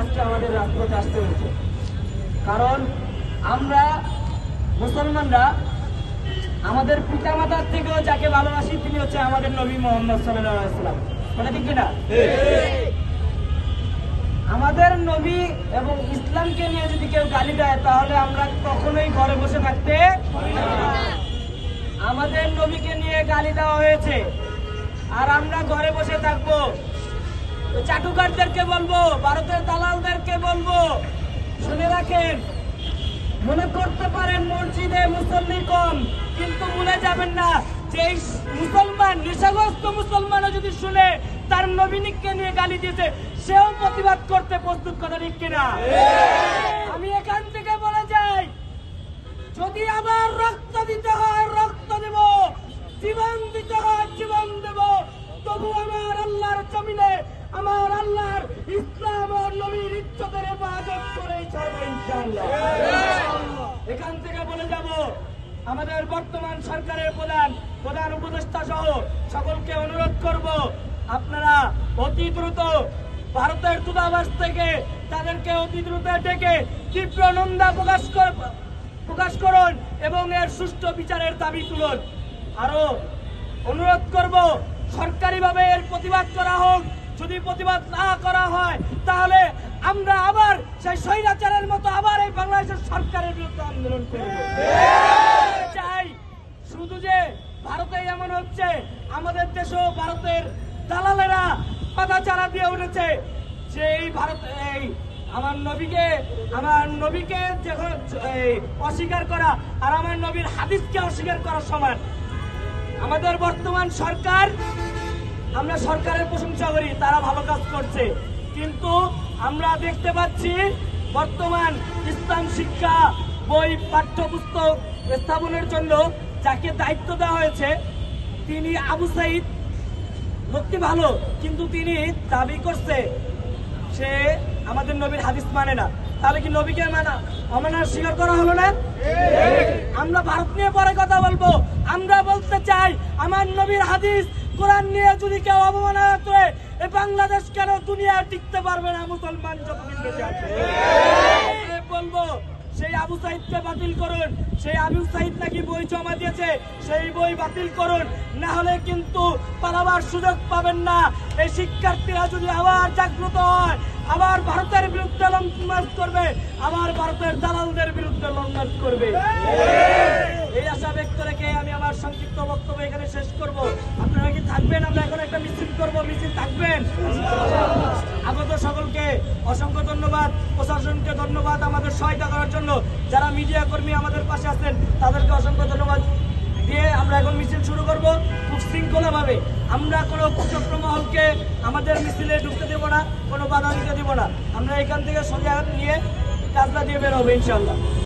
আজকে আমাদের রাজপথে আসতে হয়েছে, কারণ আমরা মুসলমানরা আমাদের পিতামাতার থেকেও যাকে ভালোবাসি তিনি হচ্ছে আমাদের নবী মুহাম্মদ সাল্লাল্লাহু আলাইহি ওয়াসাল্লাম। মানে ঠিক কিনা? আমাদের নবী এবং ইসলামকে নিয়ে যদি কেউ গালি দেয় তাহলে আমরা কখনোই ঘরে বসে থাকতে পারি না। আমাদের নবীকে নিয়ে গালি দেওয়া হয়েছে আর আমরা ঘরে বসে থাকবো? চাটুকারদেরকে বলবো, ভারতের দালালদেরকে বলবো, শুনে রাখেন, মনে করতে পারেন মসজিদে মুসল্লি কম, কিন্তু ভুলে যাবেন না যে এই মুসলমান, নেশাগ্রস্ত মুসলমানও যদি শুনে তার নবীকে নিয়ে গালি দিয়েছে সেও প্রতিবাদ করতে প্রস্তুত। কথা ঠিক কিনা? আমি এখান থেকে বলে যাই, যদি আবার রক্ত দিতে হয় রক্ত দেব, জীবন দিতে হয় জীবন দেব, তবু আমার আল্লাহর জমিনে আমার আল্লাহর ইসলাম ও নবীর ইজ্জতের হেফাজত করেই ছাড়বো ইনশাআল্লাহ। এখান থেকে বলে যাব, আমাদের বর্তমান সরকারের প্রধান উপদেষ্টা সহ সকলকে অনুরোধ করব, আপনারা অতি দ্রুত ভারতের দূতাবাস থেকে তাদেরকে অতি দ্রুত ডেকে তীব্র নিন্দা প্রকাশ করুন এবং এর সুষ্ঠু বিচারের দাবি তুলুন। আরো অনুরোধ করব, সরকারিভাবে এর প্রতিবাদ করা হোক। যদি প্রতিবাদ না করা হয় তাহলে আমরা আবার সেই স্বৈরাচারের মতো আবার এই বাংলাদেশের সরকারের বিরুদ্ধে আন্দোলন করব। চাই শুধু যে ভারতে এমন হচ্ছে, আমাদের দেশেও ভারতের দালালেরা পাতাচারা দিয়ে উঠেছে যে এই ভারত আমার নবীকে যখন অস্বীকার করা আর আমার নবীর হাদিসকে অস্বীকার করার সমান। আমাদের বর্তমান সরকার, আমরা সরকারের প্রশংসা করি, তারা ভালো কাজ করছে, কিন্তু আমরা দেখতে পাচ্ছি বর্তমান ইসলাম শিক্ষা বই পাঠ্যপুস্তক স্থাপনের জন্য যাকে দায়িত্ব দেওয়া হয়েছে তিনি আবু সাইদ, লোকটি ভালো, কিন্তু তিনি দাবি করছে সে আমাদের নবীর হাদিস মানে না। তাহলে কি নবীকে অমানার স্বীকার করা হলো না? আমরা ভারত নিয়ে পরে কথা বলবো। আমরা বলতে চাই, আমার নবীর হাদিস কোরআন নিয়ে যদি কেউ অবমাননা করে এই বাংলাদেশ কেন দুনিয়া টিকতে পারবে না? মুসলমান যতদিন বেঁচে আছে বলবো, সেই আবু সাইদকে বাতিল করুন। সেই আবু সাইদ নাকি বই জমা দিয়েছে, সেই বই বাতিল করুন, না হলে কিন্তু পালাবার সুযোগ পাবেন না। এই শিক্ষার্থীরা যদি আবার জাগ্রত হয়, আবার ভারতের বিরুদ্ধে লংমার্চ করবে, আবার ভারতের দালালদের বিরুদ্ধে লংমার্চ করবে। এই আশা ব্যক্ত রেখে আমি আমার সংক্ষিপ্ত বক্তব্য এখানে শেষ করব। আপনারা কি থাকবেন? আমরা এখন একটা মিছিল করব, মিছিল থাকবেন? আগত সকলকে অসংখ্য ধন্যবাদ, প্রশাসনকে ধন্যবাদ আমাদের সহায়তা করার জন্য। যারা মিডিয়া কর্মী আমাদের পাশে আছেন তাদেরকে অসংখ্য ধন্যবাদ দিয়ে আমরা এখন মিছিল শুরু করব খুব শৃঙ্খলাভাবে। আমরা কোনো কুচক্রমহলকে আমাদের মিছিলে ঢুকতে দেব না, কোনো বাধা দিতে দেব না। আমরা এখান থেকে সোজা নিয়ে কাজটা দিয়ে বের হবো ইনশাআল্লাহ।